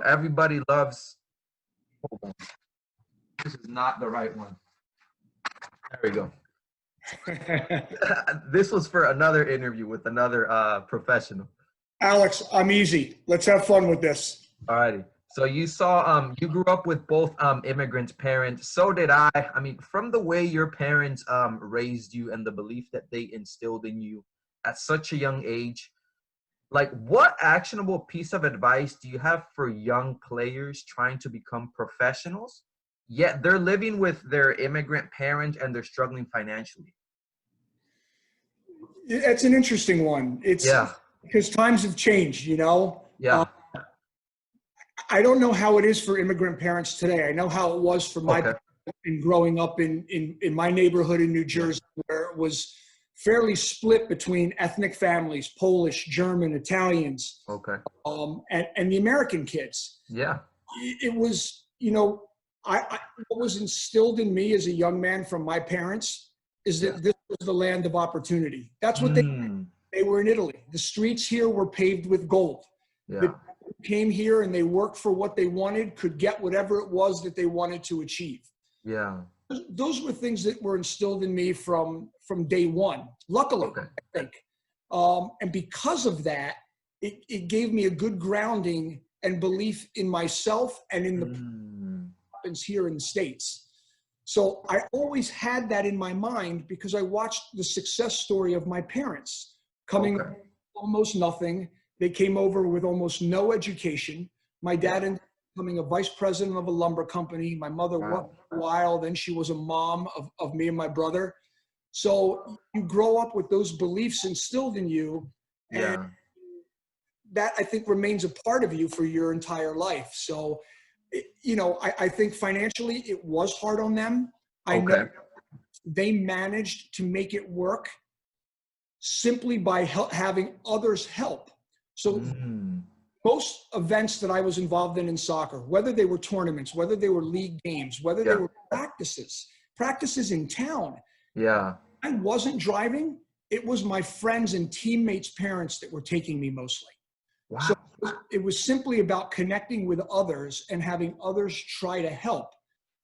Everybody loves. Hold on. This is not the right one. There we go. This was for another interview with another professional. Alex, I'm easy. Let's have fun with this. Alrighty. So you grew up with both immigrant parents. So did I. I mean, from the way your parents raised you and the belief that they instilled in you at such a young age, like what actionable piece of advice do you have for young players trying to become professionals, yet they're living with their immigrant parents and they're struggling financially? It's an interesting one. It's Yeah. because times have changed, you know? Yeah. I don't know how it is for immigrant parents today. I know how it was for my Okay. in growing up in my neighborhood in New Jersey, where it was fairly split between ethnic families, Polish, German, Italians, Okay. and the American kids. Yeah. It was, you know, what was instilled in me as a young man from my parents is that this was the land of opportunity. That's what they were in Italy. The streets here were paved with gold. Yeah. The people who came here and they worked for what they wanted could get whatever it was that they wanted to achieve. Yeah. Those were things that were instilled in me from day one, luckily, I think. And because of that, it gave me a good grounding and belief in myself and in the happens here in the States. So I always had that in my mind because I watched the success story of my parents coming from almost nothing. They came over with almost no education. My dad ended up becoming a vice president of a lumber company. My mother worked for a while, then she was a mom of me and my brother. So you grow up with those beliefs instilled in you, and that I think remains a part of you for your entire life. So, you know, I think financially it was hard on them. I know they managed to make it work simply by having others help. So most events that I was involved in soccer, whether they were tournaments, whether they were league games, whether they were practices in town. Yeah. I wasn't driving. It was my friends and teammates' parents that were taking me mostly. Wow. So it was simply about connecting with others and having others try to help.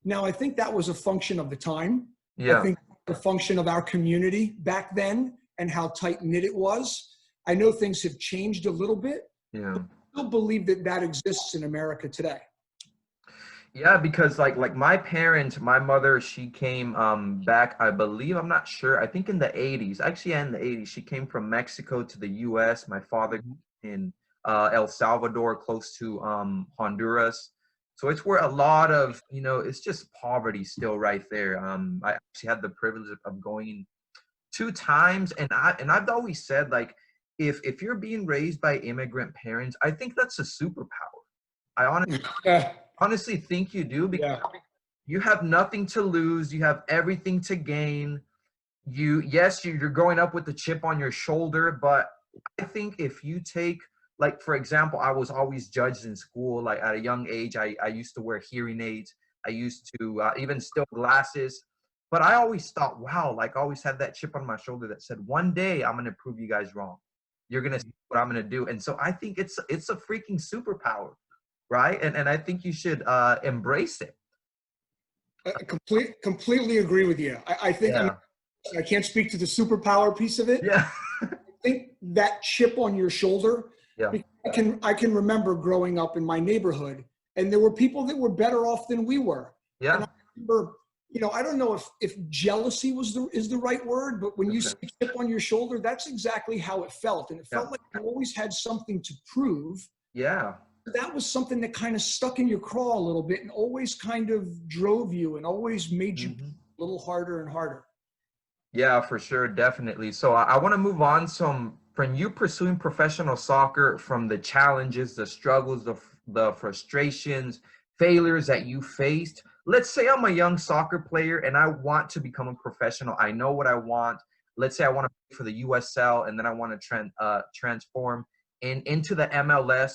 Now, I think that was a function of the time. Yeah. I think the function of our community back then and how tight-knit it was. I know things have changed a little bit. Yeah. But I still believe that that exists in America today. Yeah, because like my parents, my mother, she came back, I believe, I'm not sure, I think in the 80s. Actually, in the 80s, she came from Mexico to the US. My father in El Salvador, close to Honduras. So it's where a lot of, you know, it's just poverty still right there. I actually had the privilege of going 2 times, and I've always said, like, if you're being raised by immigrant parents, I think that's a superpower. I honestly think you do, because you have nothing to lose, you have everything to gain. You're growing up with the chip on your shoulder, but I think if you take, like, for example, I was always judged in school. Like at a young age, I used to wear hearing aids. I used to even still glasses. But I always thought, wow, like I always had that chip on my shoulder that said, one day I'm going to prove you guys wrong. You're going to see what I'm going to do. And so I think it's a freaking superpower, right? And I think you should embrace it. I completely agree with you. I think I can't speak to the superpower piece of it. Yeah. I think that chip on your shoulder, I can remember growing up in my neighborhood, and there were people that were better off than we were. Yeah. And I remember, you know, I don't know if jealousy is the right word, but when you say chip on your shoulder, that's exactly how it felt. And it felt like you always had something to prove. Yeah. That was something that kind of stuck in your craw a little bit and always kind of drove you and always made you a little harder and harder. Yeah, for sure. Definitely. So I want to move on from you pursuing professional soccer, from the challenges, the struggles, the frustrations, failures that you faced. Let's say I'm a young soccer player and I want to become a professional. I know what I want. Let's say I want to play for the USL, and then I want to transform into the MLS.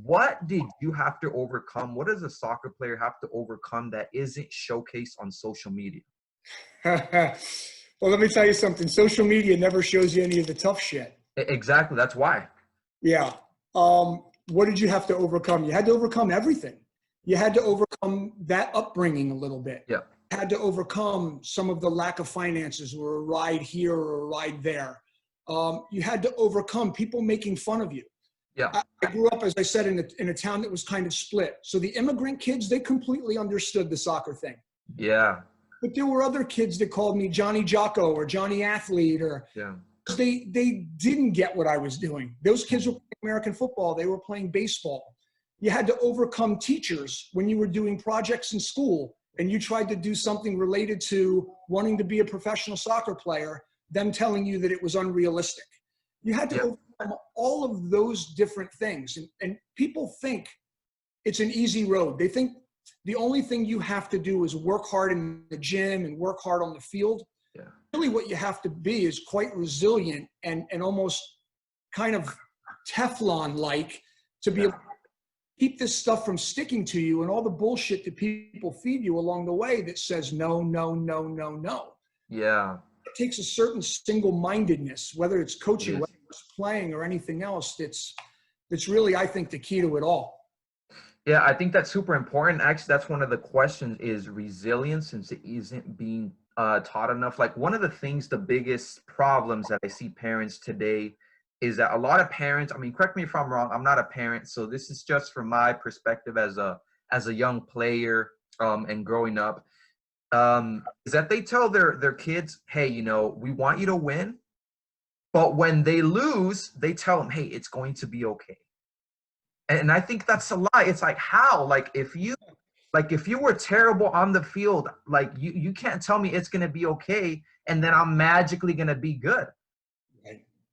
What did you have to overcome? What does a soccer player have to overcome that isn't showcased on social media? Well, let me tell you something. Social media never shows you any of the tough shit. Exactly. That's why. Yeah. what did you have to overcome? You had to overcome everything. You had to overcome that upbringing a little bit. Yeah. You had to overcome some of the lack of finances, or a ride here or a ride there. You had to overcome people making fun of you. Yeah. I grew up, as I said, in a town that was kind of split. So the immigrant kids, they completely understood the soccer thing. Yeah. But there were other kids that called me Johnny Jocko or Johnny Athlete, or Yeah. they didn't get what I was doing. Those kids were playing American football. They were playing baseball. You had to overcome teachers when you were doing projects in school and you tried to do something related to wanting to be a professional soccer player, them telling you that it was unrealistic. You had to overcome all of those different things. And people think it's an easy road. They think the only thing you have to do is work hard in the gym and work hard on the field. Yeah. Really what you have to be is quite resilient and almost kind of Teflon-like to be able to keep this stuff from sticking to you and all the bullshit that people feed you along the way that says no, no, no, no, no. Yeah. It takes a certain single-mindedness, whether it's coaching, whether it's playing or anything else, that's really, I think, the key to it all. Yeah, I think that's super important. Actually, that's one of the questions is resilience, since it isn't being taught enough. Like one of the things, the biggest problems that I see parents today is that a lot of parents, I mean, correct me if I'm wrong, I'm not a parent, so this is just from my perspective as a young player and growing up, is that they tell their kids, hey, you know, we want you to win, but when they lose, they tell them, hey, it's going to be okay. And I think that's a lie. It's like, how? Like if you were terrible on the field, like you can't tell me it's gonna be okay, and then I'm magically gonna be good.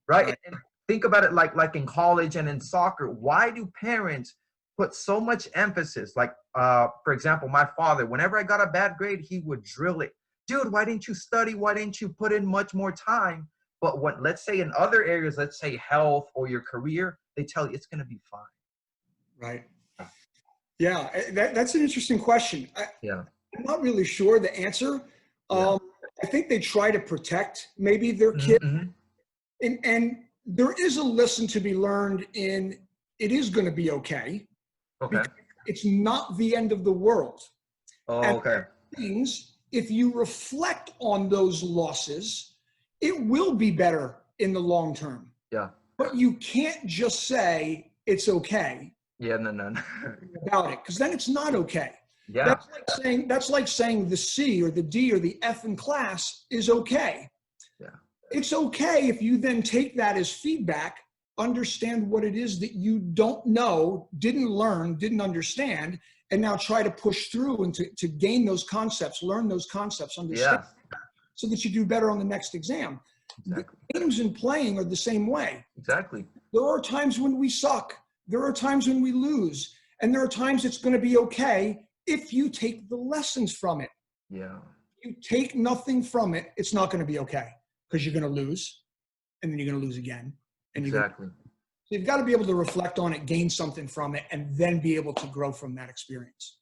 Right? And think about it like in college and in soccer. Why do parents put so much emphasis? Like for example, my father, whenever I got a bad grade, he would drill it. Dude, why didn't you study? Why didn't you put in much more time? But when, let's say in other areas, let's say health or your career, they tell you it's gonna be fine. Right. Yeah, that's an interesting question. I'm not really sure the answer. I think they try to protect maybe their kid. And there is a lesson to be learned in it is going to be okay. Okay. It's not the end of the world. Oh, and okay. Things, if you reflect on those losses, it will be better in the long term. Yeah. But you can't just say it's okay. Yeah, no. About it, because then it's not okay. Yeah. That's like saying the C or the D or the F in class is okay. Yeah. It's okay if you then take that as feedback, understand what it is that you don't know, didn't learn, didn't understand, and now try to push through and to gain those concepts, learn those concepts, understand, so that you do better on the next exam. Exactly. The games and playing are the same way. Exactly. There are times when we suck. There are times when we lose. And there are times it's going to be okay if you take the lessons from it. Yeah. If you take nothing from it, it's not going to be okay, because you're going to lose, and then you're going to lose again. And exactly. So you've got to be able to reflect on it, gain something from it, and then be able to grow from that experience.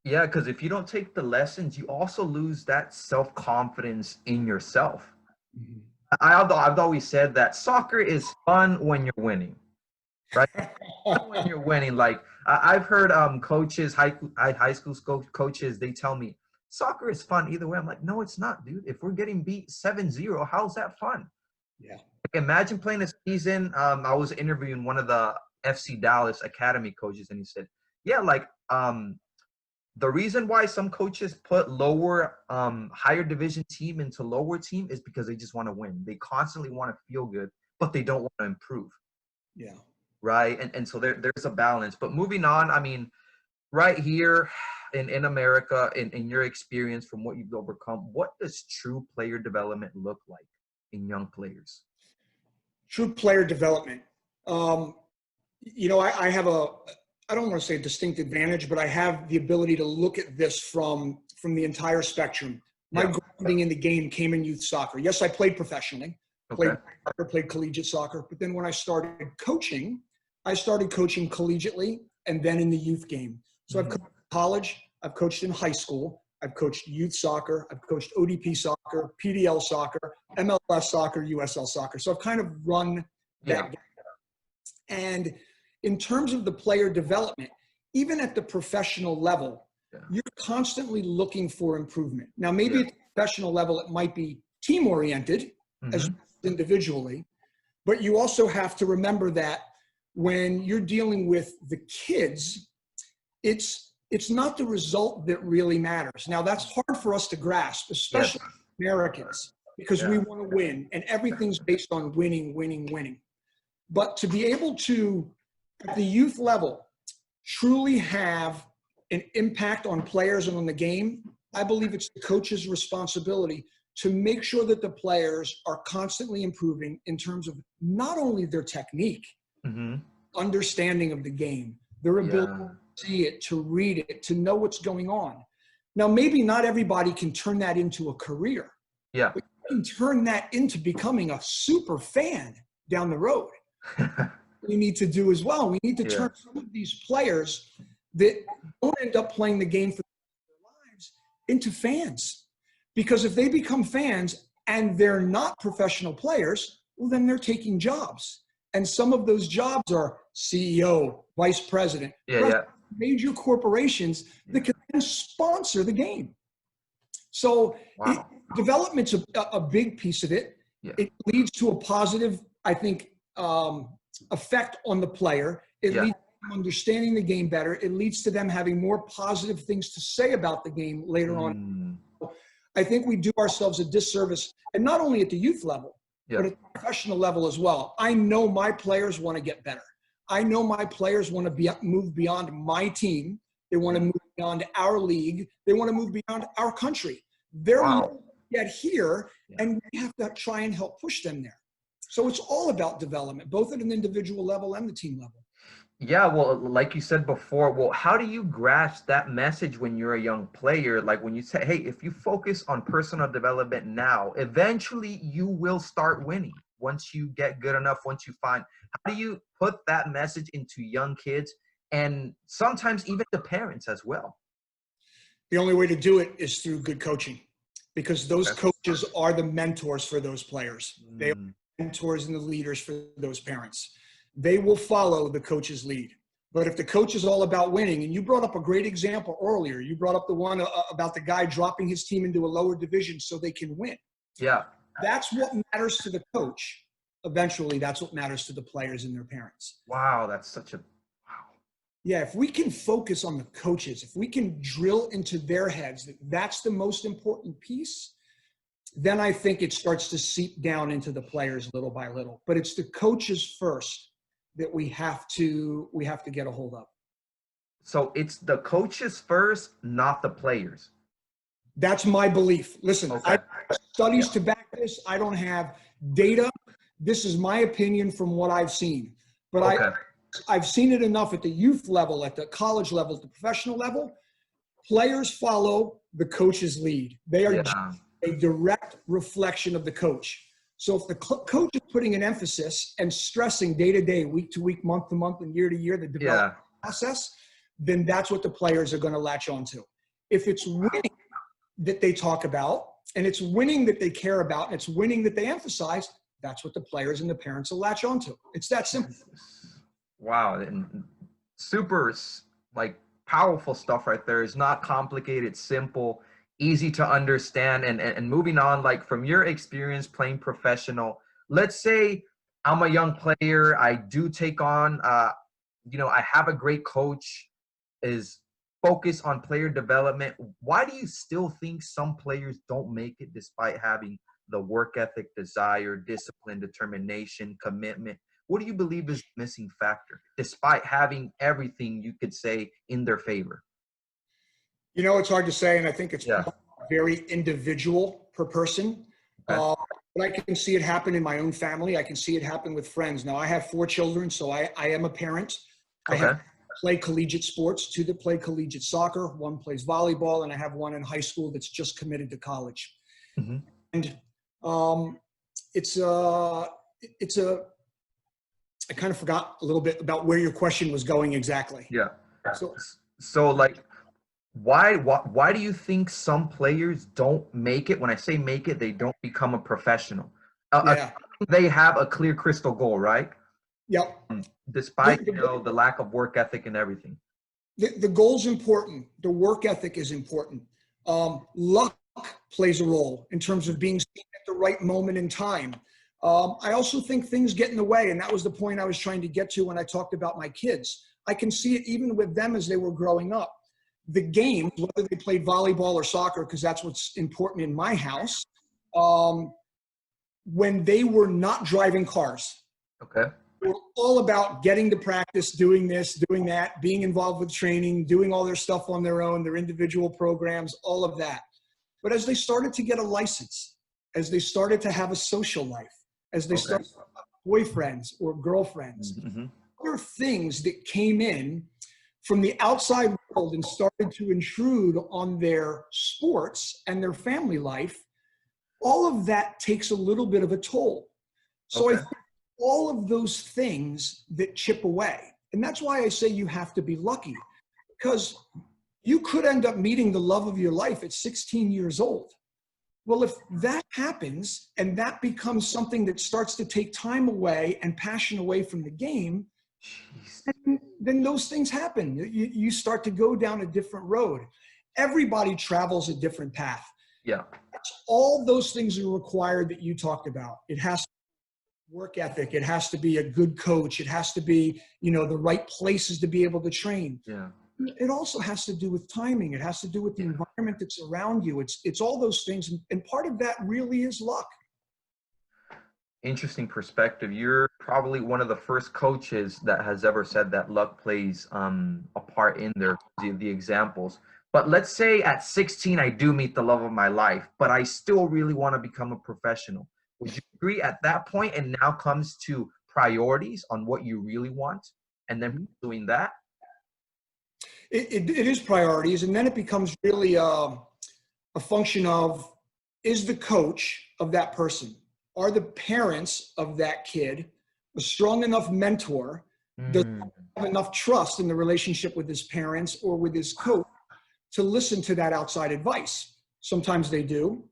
Yeah, because if you don't take the lessons, you also lose that self-confidence in yourself. Mm-hmm. I've always said that soccer is fun when you're winning. Right? When you're winning, like I've heard coaches, high school coaches, they tell me soccer is fun either way. I'm like, no, it's not, dude. If we're getting beat 7-0, how's that fun? Yeah. Like, imagine playing a season. I was interviewing one of the FC Dallas Academy coaches, and he said, yeah, like the reason why some coaches put higher division team into lower team is because they just want to win. They constantly want to feel good, but they don't want to improve. Yeah. Right. And so there's a balance. But moving on, I mean, right here in America, in your experience from what you've overcome, what does true player development look like in young players? True player development. I have I don't want to say a distinct advantage, but I have the ability to look at this from the entire spectrum. My grounding in the game came in youth soccer. Yes, I played professionally. Played collegiate soccer. But then when I started coaching collegiately and then in the youth game. So I've coached in college, I've coached in high school, I've coached youth soccer, I've coached ODP soccer, PDL soccer, MLS soccer, USL soccer. So I've kind of run that game. And in terms of the player development, even at the professional level, you're constantly looking for improvement. Now, maybe at the professional level, it might be team-oriented as individually, but you also have to remember that when you're dealing with the kids, it's not the result that really matters. Now, that's hard for us to grasp, especially Americans, because we want to win, and everything's based on winning, winning, winning. But to be able to, at the youth level, truly have an impact on players and on the game, I believe it's the coach's responsibility to make sure that the players are constantly improving in terms of not only their technique, understanding of the game, their ability to see it, to read it, to know what's going on. Now, maybe not everybody can turn that into a career. But you can turn that into becoming a super fan down the road. We need to do as well. We need to turn some of these players that don't end up playing the game for their lives into fans. Because if they become fans and they're not professional players, well, then they're taking jobs. And some of those jobs are CEO, vice president, major corporations that can then sponsor the game. So development's a big piece of it. It leads to a positive, I think, effect on the player. It leads to them understanding the game better. It leads to them having more positive things to say about the game later on. I think we do ourselves a disservice, and not only at the youth level, but at the professional level as well. I know my players want to get better. I know my players want to move beyond my team. They want to move beyond our league. They want to move beyond our country. They're not yet here, and we have to try and help push them there. So it's all about development, both at an individual level and the team level. Yeah, well, like you said before, well, how do you grasp that message when you're a young player? Like when you say, hey, if you focus on personal development now, eventually you will start winning once you get good enough, once you find, how do you put that message into young kids and sometimes even the parents as well? The only way to do it is through good coaching, because those coaches are the mentors for those players. They are the mentors and the leaders for those parents. They will follow the coach's lead. But if the coach is all about winning, and you brought up a great example earlier, you brought up the one about the guy dropping his team into a lower division so they can win. That's what matters to the coach. Eventually, that's what matters to the players and their parents. Wow, that's such a Yeah, if we can focus on the coaches, if we can drill into their heads that that's the most important piece, then I think it starts to seep down into the players little by little. But it's the coaches first that we have to get a hold of. So it's the coaches first, not the players. That's my belief. Listen, I have studies to back this. I don't have data. This is my opinion from what I've seen. But I've seen it enough at the youth level, at the college level, at the professional level. Players follow the coach's lead. They are a direct reflection of the coach. So if the coach is putting an emphasis and stressing day to day, week to week, month to month, and year to year, the development process, then that's what the players are going to latch on to. If it's winning that they talk about, and it's winning that they care about, and it's winning that they emphasize, that's what the players and the parents will latch on to. It's that simple. Wow, and super like powerful stuff right there. It's not complicated, simple, easy to understand. And moving on, like from your experience playing professional, let's say I'm a young player, I do take on I have a great coach, is focused on player development. Why do you still think some players don't make it despite having the work ethic, desire, discipline, determination, commitment? What do you believe is the missing factor, despite having everything you could say in their favor? You know, it's hard to say, and I think it's very individual per person. But I can see it happen in my own family. I can see it happen with friends. Now, I have 4 children, so I am a parent. I have play collegiate sports, 2 that play collegiate soccer, 1 plays volleyball, and I have 1 in high school that's just committed to college. And I kind of forgot a little bit about where your question was going exactly. So like, why do you think some players don't make it? When I say make it, they don't become a professional. They have a clear crystal goal, right? Yep. despite, you know, the lack of work ethic and everything. The goal's important. The work ethic is important. Luck plays a role in terms of being seen at the right moment in time. I also think things get in the way, and that was the point I was trying to get to when I talked about my kids. I can see it even with them as they were growing up. The games, whether they played volleyball or soccer, because that's what's important in my house, when they were not driving cars. Okay. They were all about getting to practice, doing this, doing that, being involved with training, doing all their stuff on their own, their individual programs, all of that. But as they started to get a license, as they started to have a social life, as they started to have boyfriends or girlfriends, other things that came in from the outside world and started to intrude on their sports and their family life, all of that takes a little bit of a toll. So I think all of those things that chip away, and that's why I say you have to be lucky, because you could end up meeting the love of your life at 16 years old. Well, if that happens and that becomes something that starts to take time away and passion away from the game, then those things happen. You start to go down a different road. Everybody travels a different path. Yeah. All those things are required that you talked about. It has to be work ethic. It has to be a good coach. It has to be, you know, the right places to be able to train. Yeah. It also has to do with timing. It has to do with the environment that's around you. It's all those things. And part of that really is luck. Interesting perspective. You're probably one of the first coaches that has ever said that luck plays a part in the examples. But let's say at 16, I do meet the love of my life, but I still really want to become a professional. Would you agree at that point, and now comes to priorities on what you really want and then doing that? It is priorities, and then it becomes really a function of, is the coach of that person, are the parents of that kid a strong enough mentor, does he have enough trust in the relationship with his parents or with his coach to listen to that outside advice? Sometimes they do,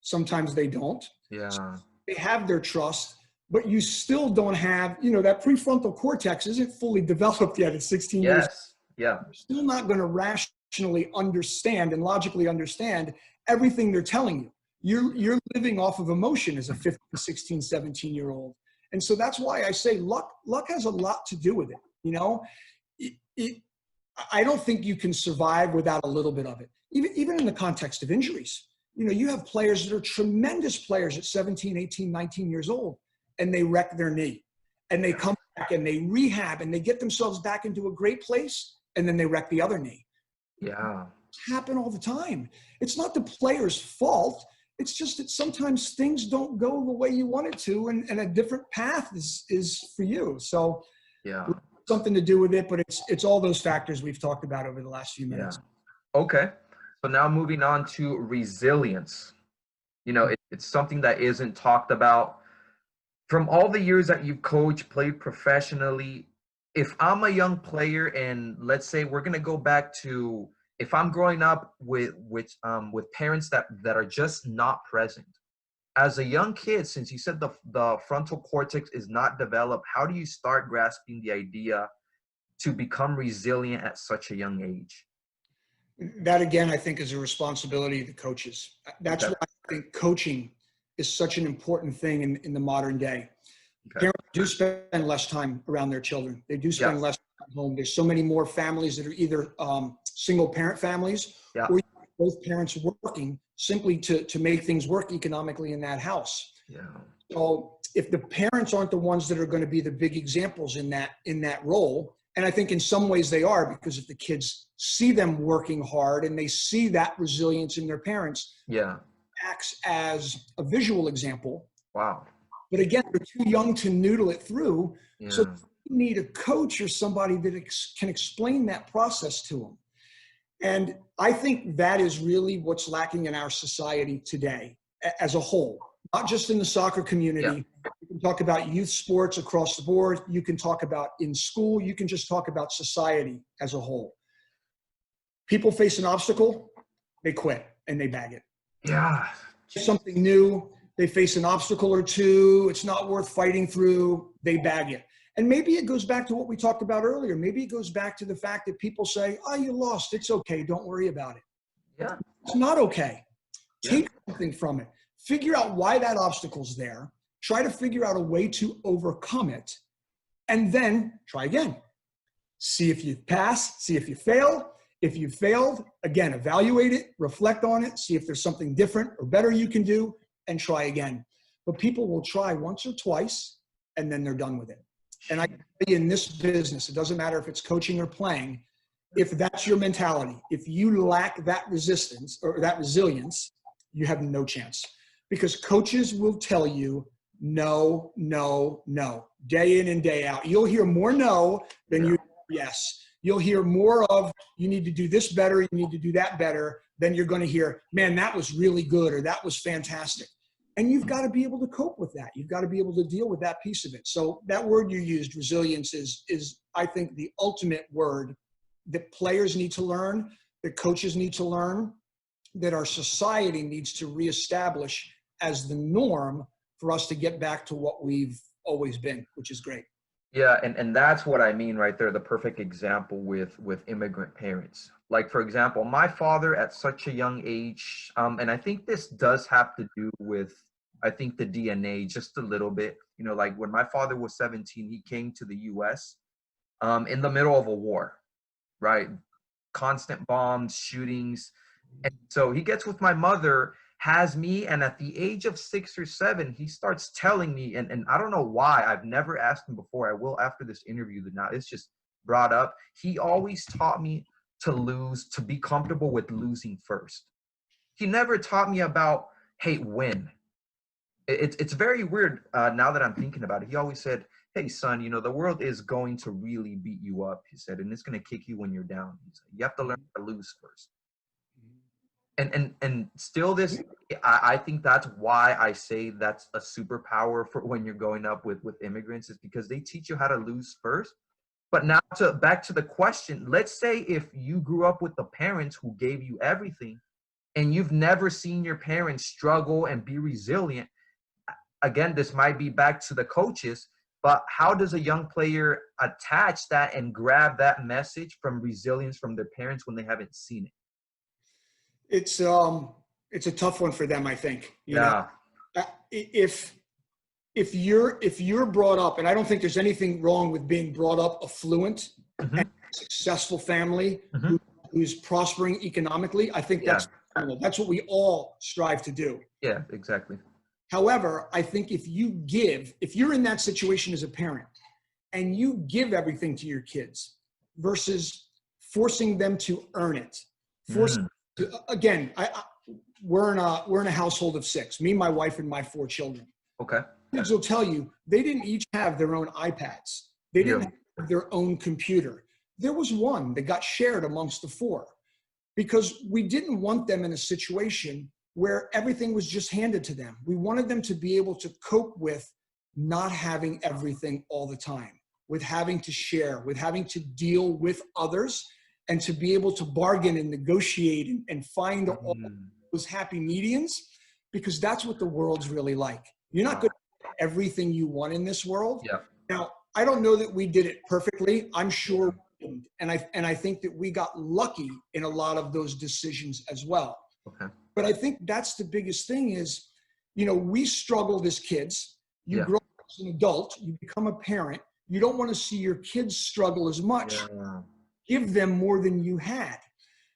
sometimes they don't. Yeah. So they have their trust, but you still don't have, you know, that prefrontal cortex isn't fully developed yet at 16 years. Yes. Yeah. You're still not going to rationally understand and logically understand everything they're telling you. You're living off of emotion as a 15, 16, 17-year-old. And so that's why I say luck has a lot to do with it. You know, I don't think you can survive without a little bit of it. Even in the context of injuries, you know, you have players that are tremendous players at 17, 18, 19 years old, and they wreck their knee, and they come back and they rehab and they get themselves back into a great place, and then they wreck the other knee. Yeah. It's happen all the time. It's not the player's fault. It's just that sometimes things don't go the way you want it to, and a different path is for you. So yeah, something to do with it, but it's all those factors we've talked about over the last few minutes. Yeah. Okay. So now moving on to resilience. You know, it's something that isn't talked about. From all the years that you've coached, played professionally, if I'm a young player, and let's say we're gonna go back to, if I'm growing up with parents that are just not present. As a young kid, since you said the frontal cortex is not developed, how do you start grasping the idea to become resilient at such a young age? That, again, I think is a responsibility of the coaches. That's why I think coaching is such an important thing in the modern day. Parents do spend less time around their children. They do spend less time at home. There's so many more families that are either single parent families or both parents working simply to make things work economically in that house. Yeah. So if the parents aren't the ones that are going to be the big examples in that role, and I think in some ways they are, because if the kids see them working hard and they see that resilience in their parents, acts as a visual example. Wow. But again, they're too young to noodle it through. Yeah. So you need a coach or somebody that can explain that process to them. And I think that is really what's lacking in our society today as a whole, not just in the soccer community. Yeah. You can talk about youth sports across the board. You can talk about in school. You can just talk about society as a whole. People face an obstacle, they quit and they bag it. Yeah. Something new, they face an obstacle or two, it's not worth fighting through, they bag it. And maybe it goes back to what we talked about earlier. Maybe it goes back to the fact that people say, oh, you lost. It's okay. Don't worry about it. Yeah. It's not okay. Yeah. Take something from it. Figure out why that obstacle's there. Try to figure out a way to overcome it. And then try again. See if you pass, see if you fail. If you failed, again, evaluate it, reflect on it, see if there's something different or better you can do, and try again. But people will try once or twice, and then they're done with it. And I can tell you, in this business, it doesn't matter if it's coaching or playing, if that's your mentality, if you lack that resistance or that resilience, you have no chance. Because coaches will tell you no, no, no, day in and day out. You'll hear more no than you yes. You'll hear more of, you need to do this better, you need to do that better, than you're going to hear, man, that was really good, or that was fantastic. And you've got to be able to cope with that. You've got to be able to deal with that piece of it. So that word you used, resilience, is I think, the ultimate word that players need to learn, that coaches need to learn, that our society needs to reestablish as the norm for us to get back to what we've always been, which is great. Yeah, and that's what I mean right there, the perfect example with immigrant parents. Like, for example, my father at such a young age, and I think this does have to do with, I think, the DNA just a little bit. You know, like when my father was 17, he came to the US in the middle of a war, right? Constant bombs, shootings. And so he gets with my mother, has me, and at the age of 6 or 7, he starts telling me, and I don't know why, I've never asked him before, I will after this interview, that now it's just brought up. He always taught me to lose, to be comfortable with losing first. He never taught me about, hey, win. It's very weird now that I'm thinking about it. He always said, hey, son, you know, the world is going to really beat you up, he said, and it's going to kick you when you're down. He said, you have to learn to lose first. And still this, I think that's why I say that's a superpower for when you're going up with immigrants, is because they teach you how to lose first. But now back to the question, let's say if you grew up with the parents who gave you everything and you've never seen your parents struggle and be resilient. Again, this might be back to the coaches, but how does a young player attach that and grab that message from resilience from their parents when they haven't seen it? It's a tough one for them, I think. You know, if you're brought up, and I don't think there's anything wrong with being brought up affluent and successful family who's prospering economically. I think that's what we all strive to do. Yeah, exactly. However, I think if you're in that situation as a parent and you give everything to your kids versus forcing them to earn it, again, we're in a household of 6, me, my wife, and my 4 children. Okay. Kids will tell you they didn't each have their own iPads. They didn't have their own computer. There was one that got shared amongst the 4 because we didn't want them in a situation where everything was just handed to them. We wanted them to be able to cope with not having everything all the time, with having to share, with having to deal with others, and to be able to bargain and negotiate and find all those happy medians, because that's what the world's really like. You're not going to get everything you want in this world. Yeah. Now, I don't know that we did it perfectly. I'm sure we didn't. And I think that we got lucky in a lot of those decisions as well. Okay. But I think that's the biggest thing is, you know, we struggled as kids. You grow up as an adult, you become a parent. You don't want to see your kids struggle as much. Yeah. Give them more than you had.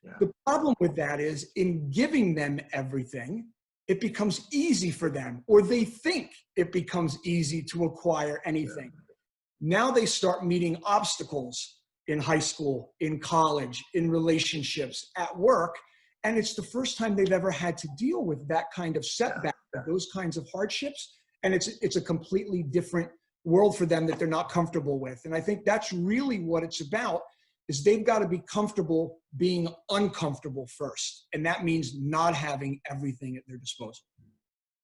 Yeah. The problem with that is in giving them everything, it becomes easy for them, or they think it becomes easy to acquire anything. Now they start meeting obstacles in high school, in college, in relationships, at work. And it's the first time they've ever had to deal with that kind of setback, those kinds of hardships. And it's a completely different world for them that they're not comfortable with. And I think that's really what it's about, is they've got to be comfortable being uncomfortable first. And that means not having everything at their disposal.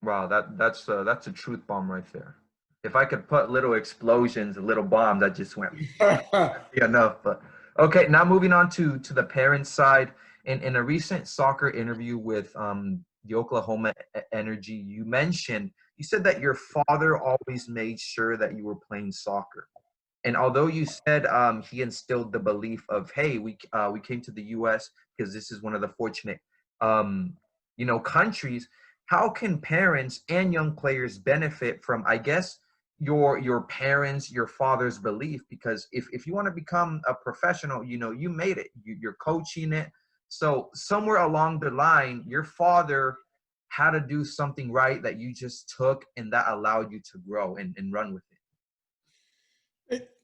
Wow, that's a truth bomb right there. If I could put little explosions, a little bomb that just went enough. But okay, now moving on to the parents' side. In a recent soccer interview with the Oklahoma Energy, you said that your father always made sure that you were playing soccer. And although you said he instilled the belief of, hey, we came to the U.S. because this is one of the fortunate countries. How can parents and young players benefit from, I guess, your parents, your father's belief? Because if you want to become a professional, you made it. You're coaching it. So somewhere along the line, your father had to do something right that you just took, and that allowed you to grow and run with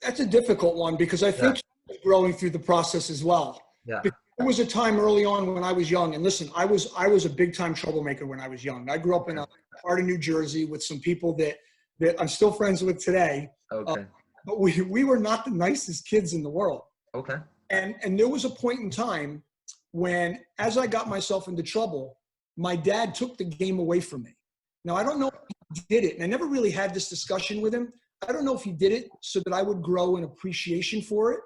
That's a difficult one because I it. think he was growing through the process as well. Yeah. There was a time early on when I was young, and listen, I was a big time troublemaker when I was young. I grew up in a part of New Jersey with some people that I'm still friends with today. Okay. But we were not the nicest kids in the world. Okay. And there was a point in time when, as I got myself into trouble, my dad took the game away from me. Now, I don't know if he did it, and I never really had this discussion with him. I don't know if he did it so that I would grow an appreciation for it,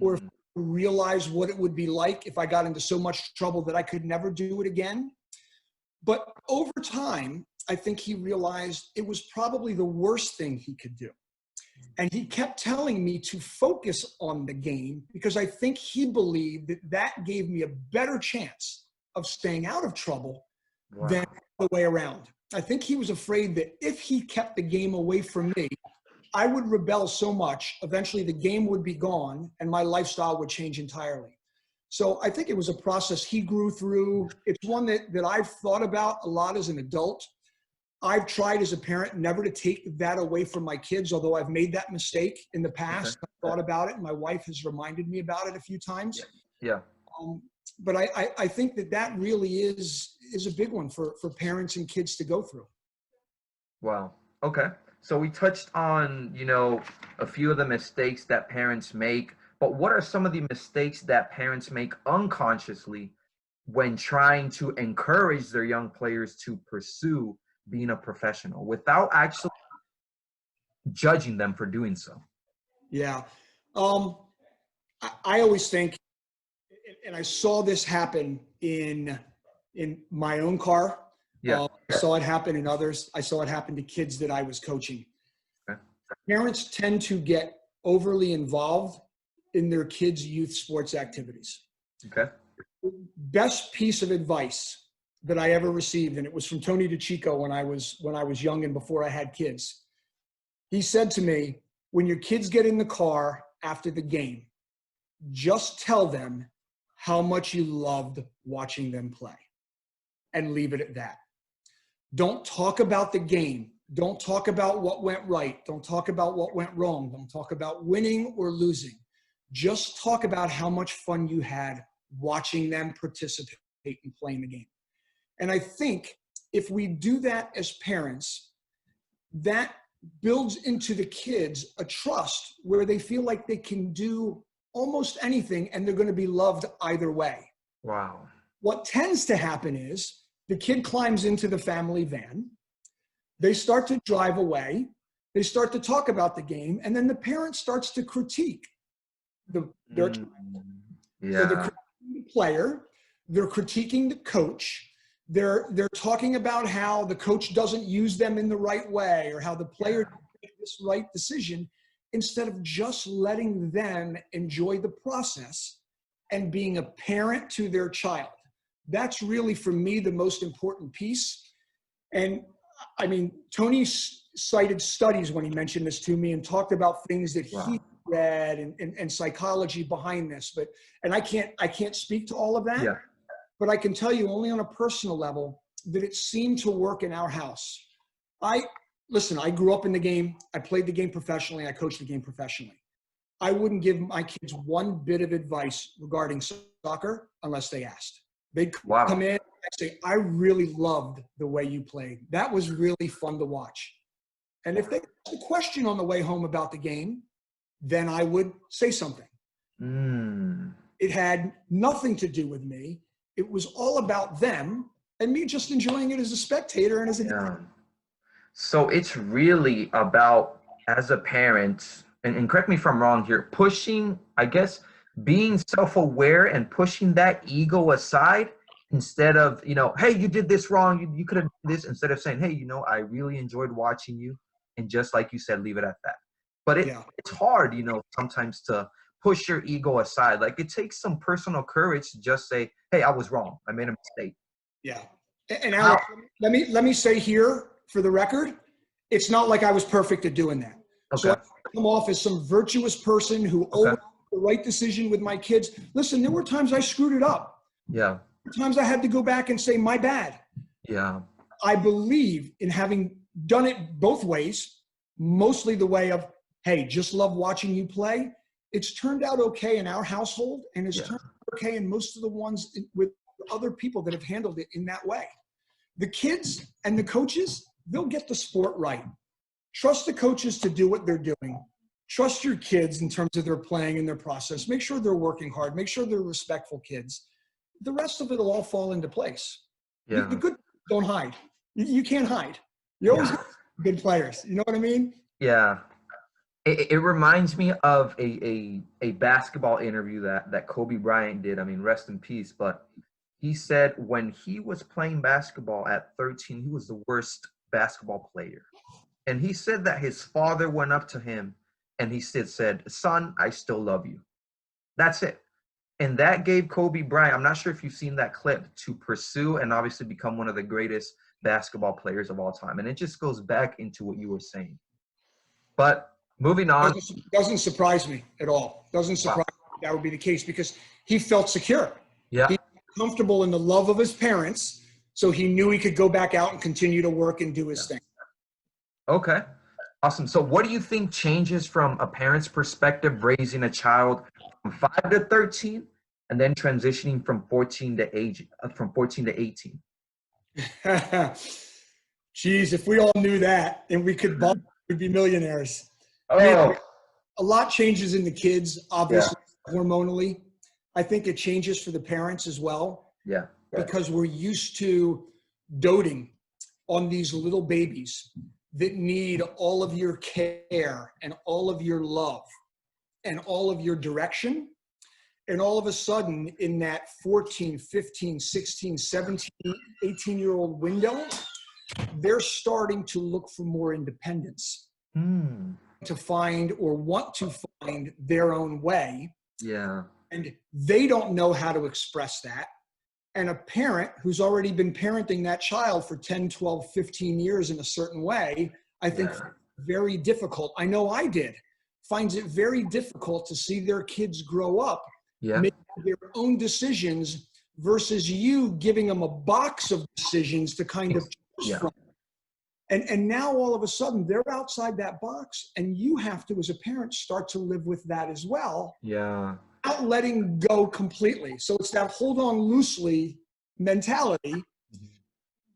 or if I would realize what it would be like if I got into so much trouble that I could never do it again. But over time, I think he realized it was probably the worst thing he could do. And he kept telling me to focus on the game because I think he believed that that gave me a better chance of staying out of trouble than the way around. I think he was afraid that if he kept the game away from me, I would rebel so much, eventually the game would be gone and my lifestyle would change entirely. So I think it was a process he grew through. It's one that I've thought about a lot as an adult. I've tried as a parent never to take that away from my kids, although I've made that mistake in the past. I've thought about it, and my wife has reminded me about it a few times. Yeah. But I think that really is a big one for parents and kids to go through. Wow. Okay. So we touched on, a few of the mistakes that parents make, but what are some of the mistakes that parents make unconsciously when trying to encourage their young players to pursue being a professional without actually judging them for doing so? Yeah. I always think, and I saw this happen in my own car. Yeah. I saw it happen in others. I saw it happen to kids that I was coaching. Okay. Parents tend to get overly involved in their kids' youth sports activities. Okay. Best piece of advice that I ever received, and it was from Tony DeChico when I was young and before I had kids. He said to me, when your kids get in the car after the game, just tell them how much you loved watching them play and leave it at that. Don't talk about the game. Don't talk about what went right. Don't talk about what went wrong. Don't talk about winning or losing. Just talk about how much fun you had watching them participate and playing the game. And I think if we do that as parents, that builds into the kids a trust where they feel like they can do almost anything and they're going to be loved either way. Wow. What tends to happen is the kid climbs into the family van, they start to drive away, they start to talk about the game, and then the parent starts to critique their Yeah. So they're critiquing the player, they're critiquing the coach, they're talking about how the coach doesn't use them in the right way or how the player didn't make this right decision, instead of just letting them enjoy the process and being a parent to their child. That's really, for me, the most important piece. And I mean, Tony cited studies when he mentioned this to me and talked about things that he read and psychology behind this. And I can't speak to all of that. Yeah. But I can tell you only on a personal level that it seemed to work in our house. Listen, I grew up in the game. I played the game professionally. I coached the game professionally. I wouldn't give my kids one bit of advice regarding soccer unless they asked. They'd come in and say, I really loved the way you played. That was really fun to watch. And if they asked a question on the way home about the game, then I would say something. It had nothing to do with me. It was all about them and me just enjoying it as a spectator and as a So it's really about, as a parent, and correct me if I'm wrong here, pushing, I guess, being self-aware and pushing that ego aside instead of, hey, you did this wrong. You could have done this, instead of saying, hey, I really enjoyed watching you. And just like you said, leave it at that. But Yeah. it's hard, you know, sometimes to push your ego aside. Like it takes some personal courage to just say, hey, I was wrong. I made a mistake. Yeah. And How? Alex, let me say here for the record, it's not like I was perfect at doing that. So Okay. I come off as some virtuous person who always Okay. made the right decision with my kids. Listen, there were times I screwed it up. Yeah. There were times I had to go back and say, my bad. Yeah. I believe in having done it both ways, mostly the way of, hey, just love watching you play. It's turned out okay in our household, and it's turned out okay in most of the ones with other people that have handled it in that way. The kids and the coaches, they'll get the sport right. Trust the coaches to do what they're doing. Trust your kids in terms of their playing and their process. Make sure they're working hard. Make sure they're respectful kids. The rest of it will all fall into place. Yeah. The good don't hide. You can't hide. You're always good players. You know what I mean? Yeah. It reminds me of a basketball interview that Kobe Bryant did. I mean, rest in peace. But he said when he was playing basketball at 13, he was the worst basketball player. And he said that his father went up to him and he said, son, I still love you. That's it. And that gave Kobe Bryant, I'm not sure if you've seen that clip, to pursue and obviously become one of the greatest basketball players of all time. And it just goes back into what you were saying. But moving on. Doesn't surprise me at all. Doesn't surprise me that would be the case because he felt secure. Yeah. He was comfortable in the love of his parents, so he knew he could go back out and continue to work and do his thing. Okay. Awesome. So what do you think changes from a parent's perspective raising a child from 5 to 13 and then transitioning from 14 to 18? Geez, if we all knew that and we could bump, we'd be millionaires. Oh. I mean, a lot changes in the kids, obviously, hormonally. I think it changes for the parents as well. Yeah. Because we're used to doting on these little babies that need all of your care and all of your love and all of your direction. And all of a sudden, in that 14, 15, 16, 17, 18-year-old window, they're starting to look for more independence, to find or want to find their own way. Yeah. And they don't know how to express that. And a parent who's already been parenting that child for 10, 12, 15 years in a certain way, I think very difficult. I know I did. Finds it very difficult to see their kids grow up, make their own decisions versus you giving them a box of decisions to kind of choose from. And now all of a sudden they're outside that box and you have to, as a parent, start to live with that as well. Yeah. Without letting go completely. So it's that hold on loosely mentality,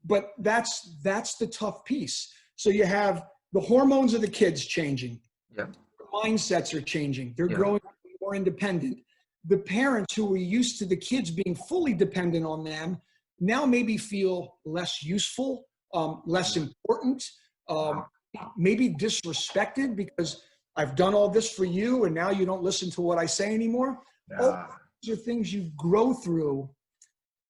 but that's the tough piece. So you have the hormones of the kids changing. Yeah. The mindsets are changing. They're growing more independent. The parents who were used to the kids being fully dependent on them now maybe feel less useful, less important, maybe disrespected because I've done all this for you and now you don't listen to what I say anymore. All these are things you grow through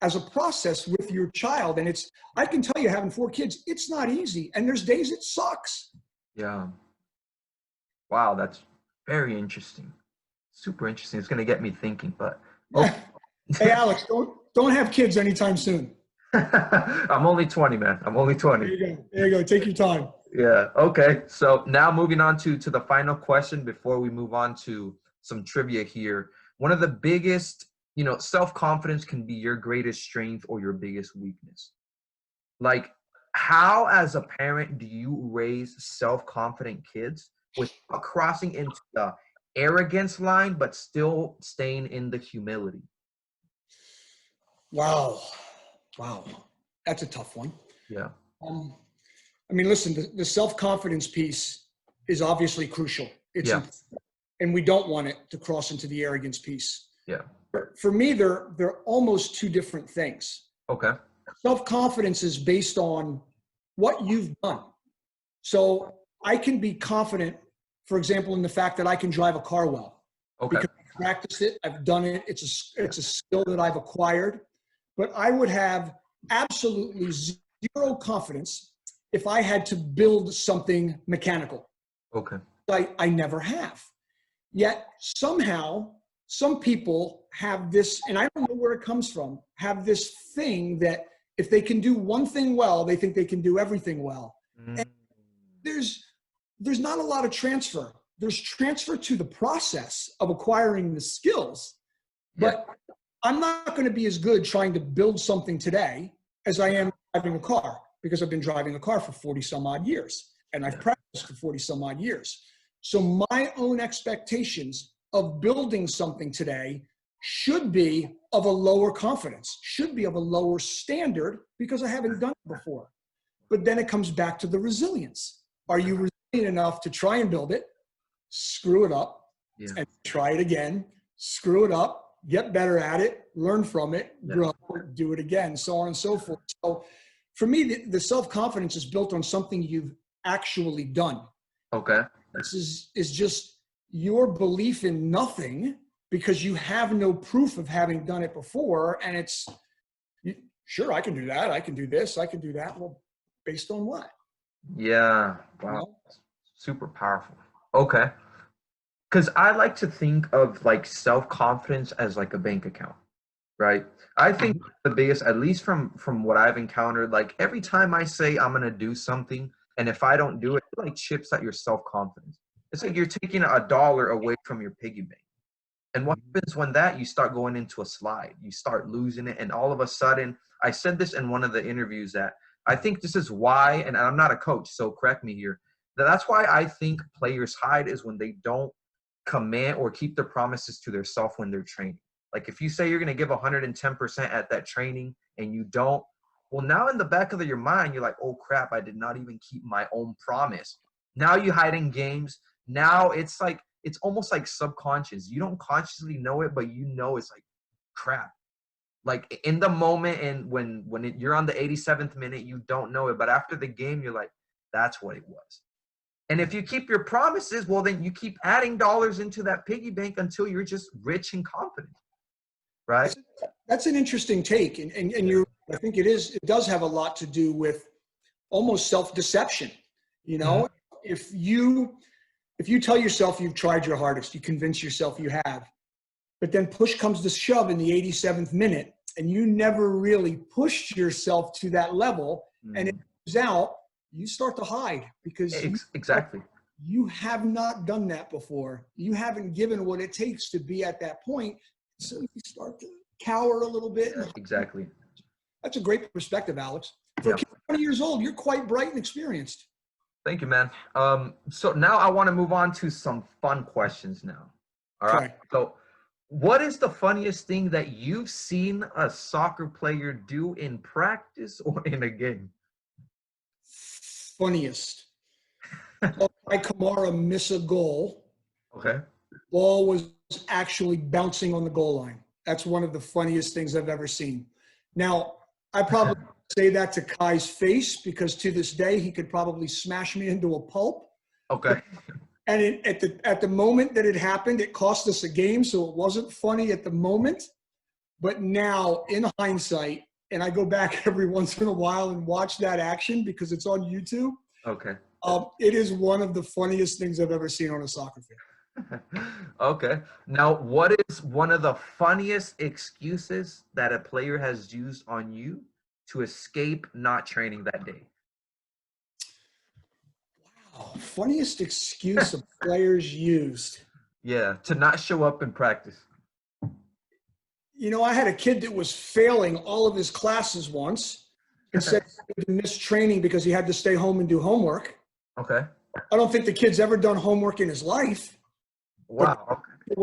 as a process with your child. And I can tell you, having 4 kids, it's not easy. And there's days it sucks. Yeah. Wow, that's very interesting. Super interesting. It's going to get me thinking, but. Okay. Hey, Alex, don't have kids anytime soon. I'm only 20, man. I'm only 20. There you go. Take your time. Yeah. Okay. So now moving on to the final question before we move on to some trivia here. One of the biggest, self-confidence can be your greatest strength or your biggest weakness. Like, how as a parent do you raise self-confident kids without crossing into the arrogance line, but still staying in the humility? Wow. That's a tough one. Yeah. I mean, listen, the self-confidence piece is obviously crucial. And we don't want it to cross into the arrogance piece. Yeah. For me, they're almost two different things. Okay. Self-confidence is based on what you've done. So I can be confident, for example, in the fact that I can drive a car well. Okay. Because I've practiced it, I've done it, it's a skill that I've acquired. But I would have absolutely zero confidence if I had to build something mechanical. Okay. I never have. Yet somehow, some people have this, and I don't know where it comes from, have this thing that if they can do one thing well, they think they can do everything well. And there's not a lot of transfer. There's transfer to the process of acquiring the skills, but I'm not going to be as good trying to build something today as I am driving a car, because I've been driving a car for 40 some odd years and I've practiced for 40 some odd years. So my own expectations of building something today should be of a lower confidence, should be of a lower standard, because I haven't done it before. But then it comes back to the resilience. Are you resilient enough to try and build it, screw it up, and try it again, screw it up, get better at it, learn from it, grow, do it again, so on and so forth. So for me, the self-confidence is built on something you've actually done. Okay. This is just your belief in nothing because you have no proof of having done it before. And it's, sure, I can do that. I can do this. I can do that. Well, based on what? Yeah. Wow. You know? Super powerful. Okay. Because I like to think of like self-confidence as like a bank account, right? I think the biggest, at least from what I've encountered, like every time I say I'm going to do something, and if I don't do it, it like chips at your self-confidence. It's like you're taking $1 away from your piggy bank. And what happens when you start going into a slide, you start losing it. And all of a sudden, I said this in one of the interviews that I think this is why, and I'm not a coach, so correct me here, that's why I think players hide is when they don't command or keep their promises to their self when they're training. Like if you say you're going to give 110% at that training and you don't, well, now in the back of your mind, you're like, oh crap, I did not even keep my own promise. Now you hide in games. Now it's like, it's almost like subconscious. You don't consciously know it, but you know it's like crap. Like in the moment, and when you're on the 87th minute, you don't know it. But after the game, you're like, that's what it was. And if you keep your promises, well, then you keep adding dollars into that piggy bank until you're just rich and confident, right? That's an interesting take. And you're, I think it does have a lot to do with almost self-deception. You know, if you tell yourself you've tried your hardest, you convince yourself you have, but then push comes to shove in the 87th minute and you never really pushed yourself to that level and it comes out, you start to hide because you have not done that before. You haven't given what it takes to be at that point. So you start to cower a little bit. Yeah, exactly. That's a great perspective, Alex. For a kid 20 years old, you're quite bright and experienced. Thank you, man. So now I want to move on to some fun questions now. All right. Okay. So what is the funniest thing that you've seen a soccer player do in practice or in a game? Funniest. My Kamara miss a goal. Okay. Ball was actually bouncing on the goal line. That's one of the funniest things I've ever seen. Now, I probably say that to Kai's face because to this day he could probably smash me into a pulp. Okay. And at the moment that it happened, it cost us a game, so it wasn't funny at the moment. But now, in hindsight, and I go back every once in a while and watch that action because it's on YouTube. Okay. It is one of the funniest things I've ever seen on a soccer field. Okay. Now, what is one of the funniest excuses that a player has used on you to escape not training that day? Wow. Funniest excuse of players used. Yeah, to not show up in practice. You know, I had a kid that was failing all of his classes once and said he had to miss training because he had to stay home and do homework. Okay. I don't think the kid's ever done homework in his life. Wow. For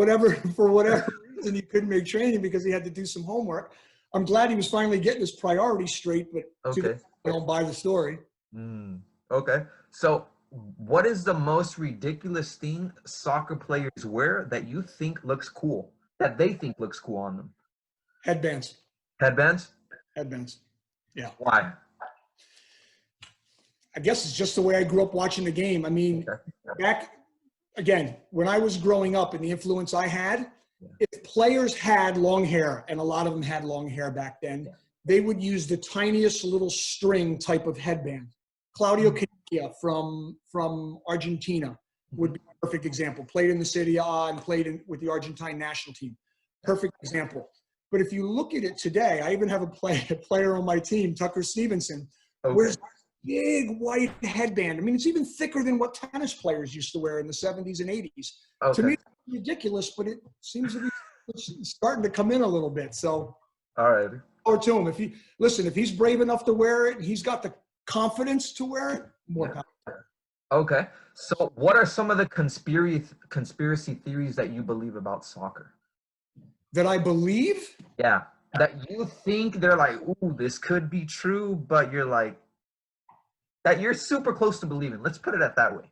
whatever reason, he couldn't make training because he had to do some homework. I'm glad he was finally getting his priorities straight, but I don't buy the story. Okay. So what is the most ridiculous thing soccer players wear that you think looks cool, that they think looks cool on them? Headbands. Headbands? Headbands. Yeah. Why? I guess it's just the way I grew up watching the game. I mean, back again, when I was growing up and the influence I had, if players had long hair, and a lot of them had long hair back then, they would use the tiniest little string type of headband. Claudio Caniggia from Argentina would be a perfect example. Played in the Serie A and played with the Argentine national team. Perfect example. But if you look at it today, I even have a player on my team, Tucker Stevenson, wears a big white headband. I mean, it's even thicker than what tennis players used to wear in the 70s and 80s. To me, it's ridiculous, but it seems to be starting to come in a little bit. So, all right. Or to him, if he's brave enough to wear it, and he's got the confidence to wear it, more confidence. Okay. So what are some of the conspiracy theories that you believe about soccer? That I believe? Yeah. That you think they're like, ooh, this could be true, but you're like, that you're super close to believing. Let's put it that way.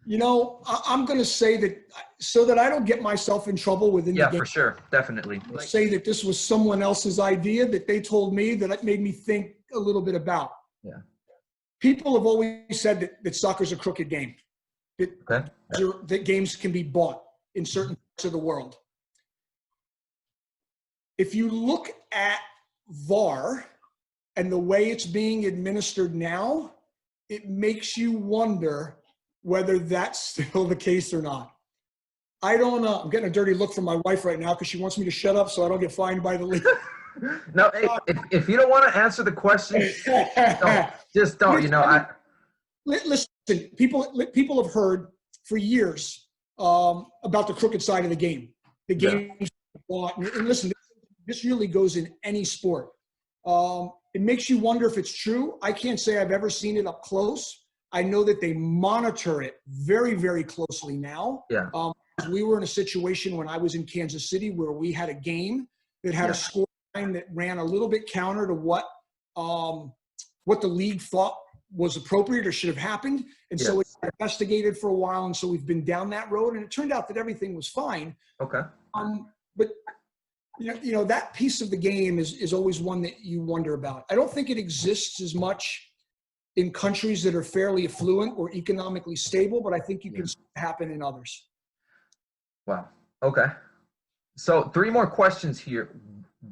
You know, I'm going to say that so that I don't get myself in trouble within the game. Yeah, for sure. Definitely. Say that this was someone else's idea that they told me that it made me think a little bit about. Yeah. People have always said that soccer's a crooked game. That games can be bought in certain parts of the world. If you look at VAR and the way it's being administered now, it makes you wonder whether that's still the case or not. I don't know. I'm getting a dirty look from my wife right now because she wants me to shut up so I don't get fined by the league. No, hey, if you don't want to answer the question, just don't. You know, listen. People have heard for years about the crooked side of the game. The game, and listen, this really goes in any sport. It makes you wonder if it's true. I can't say I've ever seen it up close. I know that they monitor it very, very closely now. Yeah. We were in a situation when I was in Kansas City where we had a game that had a score line that ran a little bit counter to what the league thought was appropriate or should have happened. And so it got investigated for a while. And so we've been down that road, and it turned out that everything was fine. Okay. But you know, that piece of the game is always one that you wonder about. I don't think it exists as much in countries that are fairly affluent or economically stable, but I think you can see it happen in others. Wow. Okay. So 3 more questions here.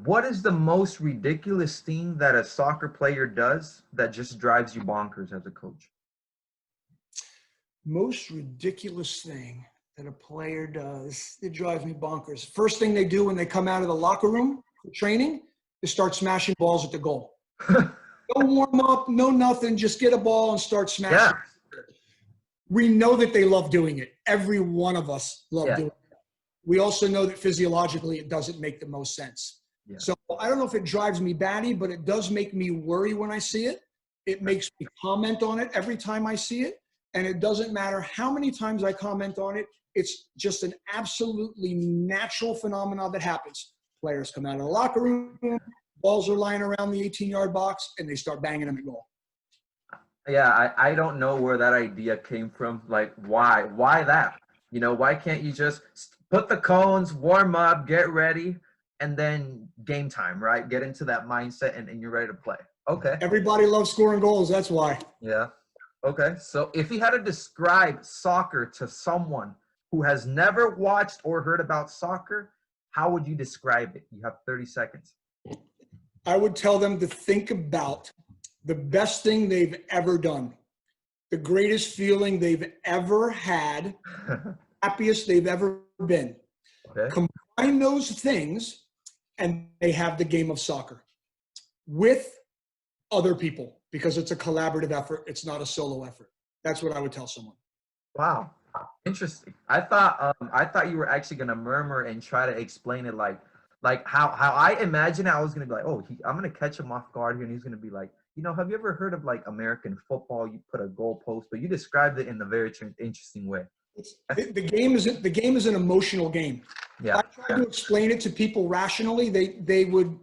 What is the most ridiculous thing that a soccer player does that just drives you bonkers as a coach? Most ridiculous thing that a player does, it drives me bonkers. First thing they do when they come out of the locker room for training is start smashing balls at the goal. No warm up, no nothing, just get a ball and start smashing. Yeah. We know that they love doing it. Every one of us love doing it. We also know that physiologically it doesn't make the most sense. Yeah. So I don't know if it drives me batty, but it does make me worry when I see it. It makes me comment on it every time I see it. And it doesn't matter how many times I comment on it. It's just an absolutely natural phenomenon that happens. Players come out of the locker room, balls are lying around the 18-yard box, and they start banging them at goal. Yeah, I don't know where that idea came from. Like, why that? You know, why can't you just put the cones, warm up, get ready, and then game time, right? Get into that mindset and you're ready to play. Okay. Everybody loves scoring goals. That's why. Yeah. Okay. So if you had to describe soccer to someone who has never watched or heard about soccer, how would you describe it? You have 30 seconds. I would tell them to think about the best thing they've ever done, the greatest feeling they've ever had, happiest they've ever been. Okay. Combine those things, and they have the game of soccer with other people because it's a collaborative effort. It's not a solo effort. That's what I would tell someone. Wow. Interesting. I thought you were actually going to murmur and try to explain it like how I imagine I was going to be like, oh, I'm going to catch him off guard here. And he's going to be like, you know, have you ever heard of like American football? You put a goalpost, but you described it in a very interesting way. The game is an emotional game. Yeah. If I tried to explain it to people rationally, they would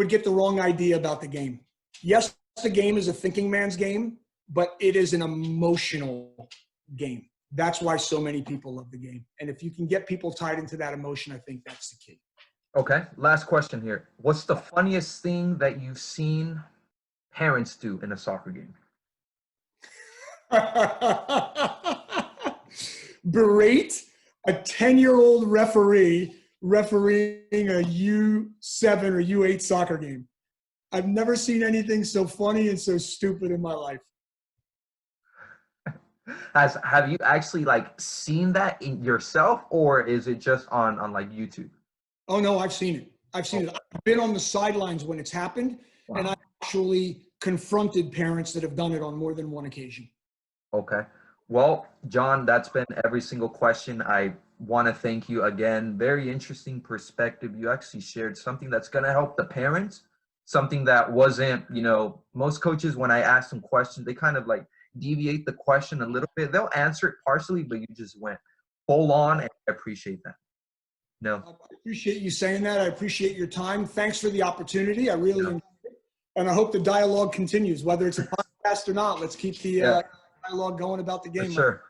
get the wrong idea about the game. Yes, the game is a thinking man's game, but it is an emotional game. That's why so many people love the game. And if you can get people tied into that emotion, I think that's the key. Okay, last question here. What's the funniest thing that you've seen parents do in a soccer game? Berate a 10-year-old refereeing a U7 or U8 soccer game. I've never seen anything so funny and so stupid in my life. Have you actually like seen that in yourself, or is it just on like YouTube? Oh no, I've seen it. I've Oh, seen it. I've been on the sidelines when it's happened, and I wow. actually confronted parents that have done it on more than one occasion. Okay. Well, John, that's been every single question. I want to thank you again. Very interesting perspective. You actually shared something that's going to help the parents, something that wasn't, most coaches, when I ask them questions, they kind of like deviate the question a little bit. They'll answer it partially, but you just went full on, and I appreciate that. No. I appreciate you saying that. I appreciate your time. Thanks for the opportunity. I really Yeah. enjoyed it. And I hope the dialogue continues, whether it's a podcast or not. Let's keep the Yeah, dialogue going about the for game. sure.